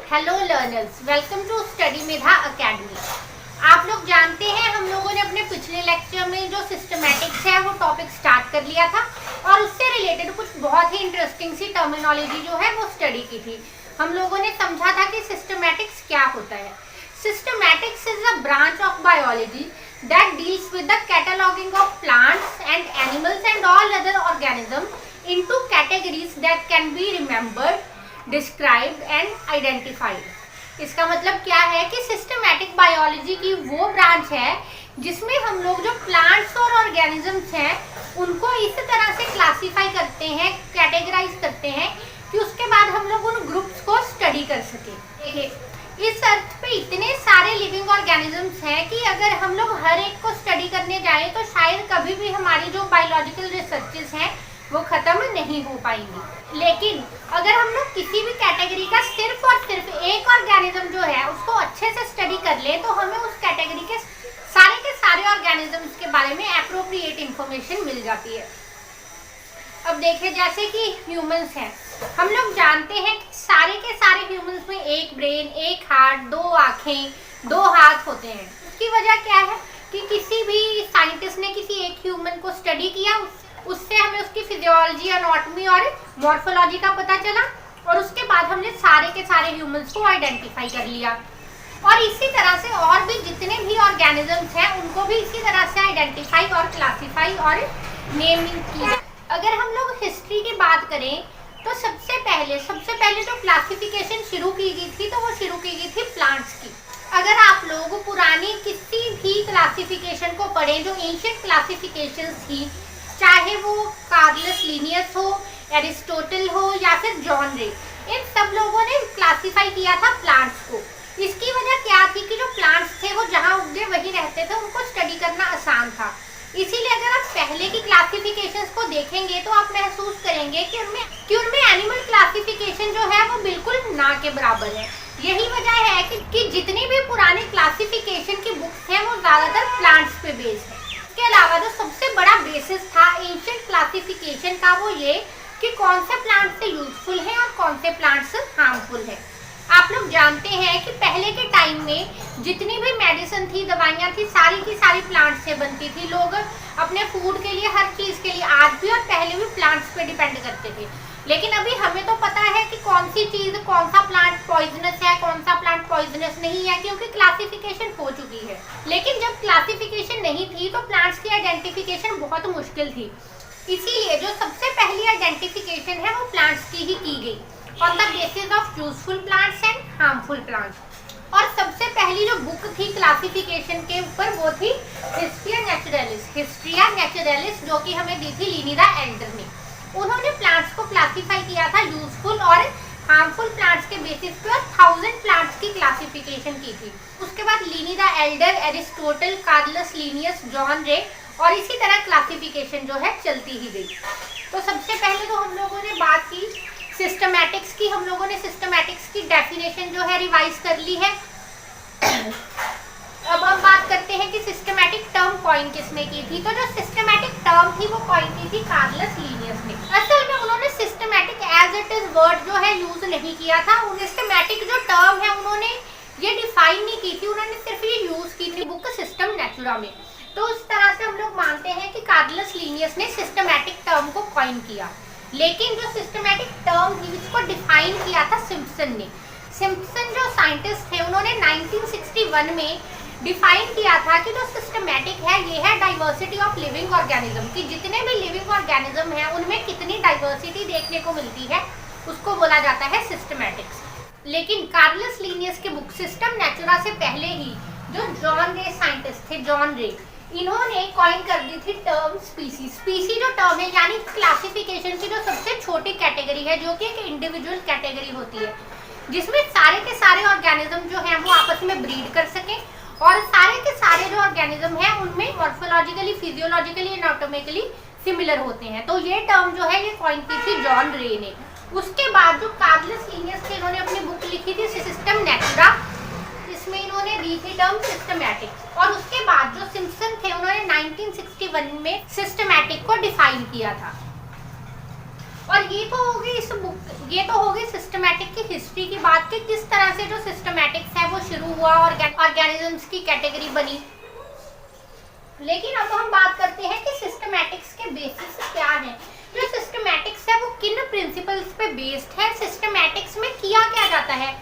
Hello learners, welcome to study Medha academy. आप लोग जानते हैं हम लोगों ने अपने पिछले लेक्चर में जो सिस्टमैटिक्स है वो टॉपिक स्टार्ट कर लिया था और उससे रिलेटेड कुछ बहुत ही इंटरेस्टिंग सी टर्मिनोलॉजी जो है वो स्टडी की थी। हम लोगों ने समझा था कि सिस्टमैटिक्स क्या होता है। Systematics is a branch of biology that deals with the cataloging of plants and animals and all other organisms into categories that can be remembered, described and identified. इसका मतलब क्या है कि सिस्टमैटिक बायोलॉजी की वो ब्रांच है जिसमें हम लोग जो प्लांट्स और ऑर्गेनिजम्स हैं उनको इस तरह से क्लासीफाई करते हैं, कैटेगराइज करते हैं कि उसके बाद हम लोग उन ग्रुप्स को स्टडी कर सके। इस अर्थ पे इतने सारे लिविंग ऑर्गेनिजम्स हैं कि अगर हम लोग हर एक को स्टडी करने जाएं तो शायद कभी भी हमारी जो बायोलॉजिकल रिसर्चेस हैं वो खत्म नहीं हो पाएंगी। लेकिन अगर हम लोग किसी भी कैटेगरी का सिर्फ और सिर्फ एक ऑर्गेनिज्म जो है उसको अच्छे से स्टडी कर ले तो हमें उस कैटेगरी के सारे ऑर्गेनिजम्स के बारे में एप्रोप्रिएट इंफॉर्मेशन मिल जाती है। अब देखिए, जैसे कि ह्यूमंस हैं, हम लोग जानते हैं कि सारे के सारे ह्यूमंस में एक ब्रेन, एक हार्ट, दो आँखें, दो हाथ होते हैं। उसकी वजह क्या है कि किसी भी साइंटिस्ट ने किसी एक ह्यूमन को स्टडी किया, उससे हमें उसकी फिजियोलॉजी, एनाटॉमी और मॉर्फोलॉजी का पता चला और उसके बाद हमने सारे के सारे ह्यूमंस को आइडेंटिफाई कर लिया। और इसी तरह से और भी जितने भी ऑर्गेनिजम्स हैं उनको भी इसी तरह से आइडेंटिफाई और क्लासीफाई और नेमिंग की। अगर हम लोग हिस्ट्री की बात करें तो सबसे पहले जो क्लासिफिकेशन शुरू की गई थी तो वो शुरू की गई थी प्लांट्स की। अगर आप लोग पुरानी किसी भी क्लासिफिकेशन को पढ़ें, जो एंशिएंट क्लासिफिकेशन थी, चाहे वो कार्लस लीनियस हो, एरिस्टोटल हो या फिर जॉन रे, इन सब लोगों ने क्लासिफाई किया था प्लांट्स को। इसकी वजह क्या थी कि जो प्लांट्स थे वो जहाँ उगे वहीं रहते थे, उनको स्टडी करना आसान था। इसीलिए अगर आप पहले की क्लासिफिकेशंस को देखेंगे तो आप महसूस करेंगे कि उनमें एनिमल क्लासिफिकेशन जो है वो बिल्कुल ना के बराबर है। यही वजह है कि जितनी भी पुरानी क्लासिफिकेशन की बुक्स हैं वो ज़्यादातर प्लांट्स पे बेस्ड है। इसके अलावा जो सबसे बड़ा बेसिस था एंशिएंट क्लासिफिकेशन का वो ये कि कौन से प्लांट्स से यूजफुल हैं और कौन से प्लांट्स हार्मफुल हैं। आप लोग जानते हैं कि पहले के टाइम में जितनी भी मेडिसिन थी, दवाइयाँ थी, सारी की सारी प्लांट्स से बनती थी। लोग अपने फूड के लिए, हर चीज़ के लिए आज भी और पहले भी प्लांट्स पे डिपेंड करते थे। लेकिन अभी हमें तो पता है कि कौन सी चीज़, कौन सा प्लांट पॉइजनस है, कौन सा प्लांट पॉइजनस नहीं है, क्योंकि क्लासिफिकेशन हो चुकी है। लेकिन जब क्लासिफिकेशन नहीं थी तो प्लांट्स की आइडेंटिफिकेशन बहुत मुश्किल थी। इसीलिए जो सबसे पहली आइडेंटिफिकेशन है वो प्लांट्स की ही की गई on the basis of useful plants and harmful plants. और सबसे पहली जो बुक थी क्लासिफिकेशन के ऊपर वो थी हिस्ट्रिया नेचुरलिस, जो कि हमें दी थी लिनी द एल्डर ने। उन्होंने प्लांट्स को क्लासिफाई किया था यूजफुल और हार्मफुल प्लांट्स के बेसिस पे और 1000 प्लांट्स की क्लासिफिकेशन की थी। उसके बाद Pliny the elder, Aristotle, Carolus Linnaeus, John Ray और इसी तरह क्लासिफिकेशन जो है चलती ही गई। तो सबसे पहले तो हम लोगों ने बात की सिस्टमैटिक्स की। हम लोगों ने सिस्टमैटिक्स की डेफिनेशन जो है रिवाइज कर ली है। अब हम बात करते हैं कि सिस्टमैटिक टर्म कॉइन किसने की थी। तो जो सिस्टमैटिक टर्म थी वो कॉइन की थी कार्लस लीनियस ने। असल में उन्होंने systematic as it is word जो है यूज नहीं किया था। सिस्टमैटिक जो टर्म है उन्होंने ये डिफाइन नहीं की थी, उन्होंने सिर्फ ये यूज की थी बुक सिस्टम नेचुरा में। तो इस तरह से हम लोग मानते हैं कि कार्लस लीनियस ने सिस्टमैटिक टर्म को कॉइन किया। लेकिन जो सिस्टमैटिक टर्म थी इसको डिफाइन किया था सिम्पसन ने। सिम्पसन जो साइंटिस्ट थे उन्होंने 1961 में डिफाइन किया था कि जो सिस्टमैटिक है ये है डाइवर्सिटी ऑफ लिविंग ऑर्गेनिज्म, कि जितने भी लिविंग ऑर्गेनिज्म हैं उनमें कितनी डाइवर्सिटी देखने को मिलती है उसको बोला जाता है सिस्टमैटिक्स। लेकिन कार्लस लीनियस के बुक सिस्टम नेचुरा से पहले ही जो जॉन रे साइंटिस्ट थे, जॉन रे, इन्होंने कॉइन कर दी थी टर्म स्पीसीज। स्पीसी जो टर्म है यानी क्लासिफिकेशन की जो सबसे छोटी कैटेगरी है, जो कि एक इंडिविजुअल कैटेगरी होती है जिसमें सारे के सारे ऑर्गेनिज्म जो हैं वो आपस में ब्रीड कर सकें और सारे के सारे जो ऑर्गेनिज्म हैं उनमें मॉर्फोलॉजिकली, फिजियोलॉजिकली, एनाटॉमिकली सिमिलर होते हैं। तो ये टर्म जो है ये कॉइन की थी जॉन रे ने। उसके बाद जो कार्लस लीनियस थे इन्होंने अपनी बुक लिखी थी सिस्टम नेचुरा, इसमें इन्होंने दी थी टर्म सिस्टमैटिक। और उसके बाद जो सिम्पसन थे उन्होंने 1961 में सिस्टमैटिक को डिफाइन किया था। और ये तो होगी सिस्टमैटिक की हिस्ट्री की बात कि किस तरह से जो सिस्टमैटिक्स है वो शुरू हुआ और ऑर्गेनिजम्स की कैटेगरी बनी। लेकिन अब हम बात करते हैं कि सिस्टमैटिक्स के बेसिस क्या है। जो सिस्टमैटिक्स है वो किन प्रिंसिपल्स पे बेस्ड है, सिस्टमैटिक्स में किया क्या जाता है।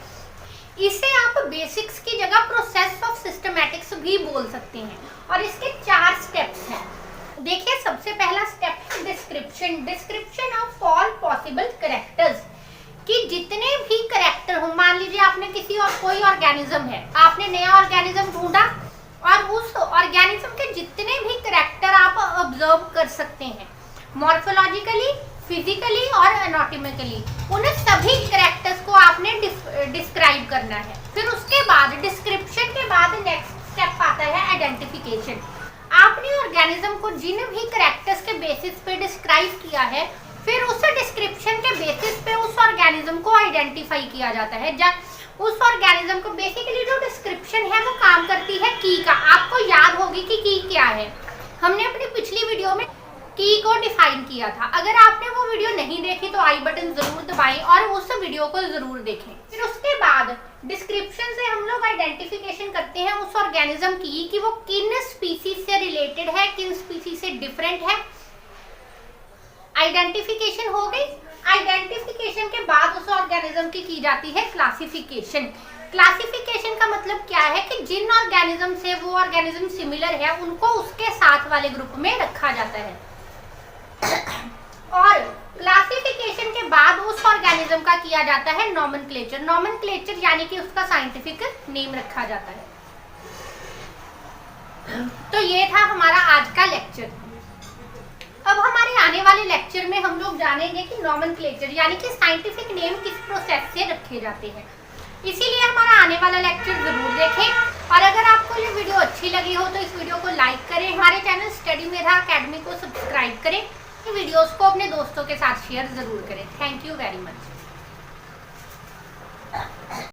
इसे आप बेसिक्स की जगह प्रोसेस ऑफ सिस्टमैटिक्स भी बोल सकते हैं और इसके 4 स्टेप्स हैं। देखिए, सबसे पहला स्टेप है description of all possible characters, कि जितने भी कैरेक्टर हो, मान लीजिए आपने कोई ऑर्गेनिज्म है, आपने नया ऑर्गेनिज्म ढूंढा और उस ऑर्गेनिज्म के जितने भी कैरेक्टर आप ऑब्जर्व कर सकते हैं मॉर्फोलॉजिकली, फिजिकली और एनाटॉमिकली, उन सभी कैरेक्टर्स को आपने डिस्क्राइब करना है। फिर उसके बाद डिस्क्रिप्शन के बाद नेक्स्ट स्टेप आता है आइडेंटिफिकेशन। आपने ऑर्गेनिज्म को जिन भी कैरेक्टर्स के बेसिस पे डिस्क्राइब किया है, फिर उस डिस्क्रिप्शन के बेसिस पे उस ऑर्गेनिज्म को आइडेंटिफाई किया जाता है। जब उस ऑर्गेनिज्म को बेसिकली जो डिस्क्रिप्शन है वो काम करती है की का। आपको याद होगी कि की क्या है, हमने अपनी पिछली वीडियो में की को डिफाइन किया था। अगर आपने वो वीडियो नहीं देखी तो आई बटन जरूर दबाएं और उस वीडियो को जरूर देखें। फिर उसके बाद डिस्क्रिप्शन से हम लोग आइडेंटिफिकेशन करते हैं उस ऑर्गेनिज्म की कि वो किन स्पीसीज से रिलेटेड है, किन स्पीसीज से डिफरेंट है। आइडेंटिफिकेशन हो गई। आइडेंटिफिकेशन के बाद उस ऑर्गेनिज्म की जाती है क्लासिफिकेशन। क्लासिफिकेशन का मतलब क्या है कि जिन ऑर्गेनिज्म से वो ऑर्गेनिज्म सिमिलर है उनको उसके साथ वाले ग्रुप में रखा जाता है। और क्लासिफिकेशन के बाद उस ऑर्गेनिज्म का किया जाता है नॉमेनक्लेचर यानी कि उसका साइंटिफिक नेम रखा जाता है। तो ये था हमारा आज का लेक्चर। अब हमारे आने वाले लेक्चर में हम लोग जानेंगे कि नॉमेनक्लेचर यानी कि साइंटिफिक नेम किस प्रोसेस से रखे जाते हैं। इसीलिए हमारा आने वाला लेक्चर जरूर देखें। और अगर आपको ये वीडियो अच्छी लगी हो तो इस वीडियो को लाइक करें, हमारे चैनल स्टडी मेधा अकेडमी को सब्सक्राइब करें, वीडियोस को अपने दोस्तों के साथ शेयर जरूर करें। Thank you very much.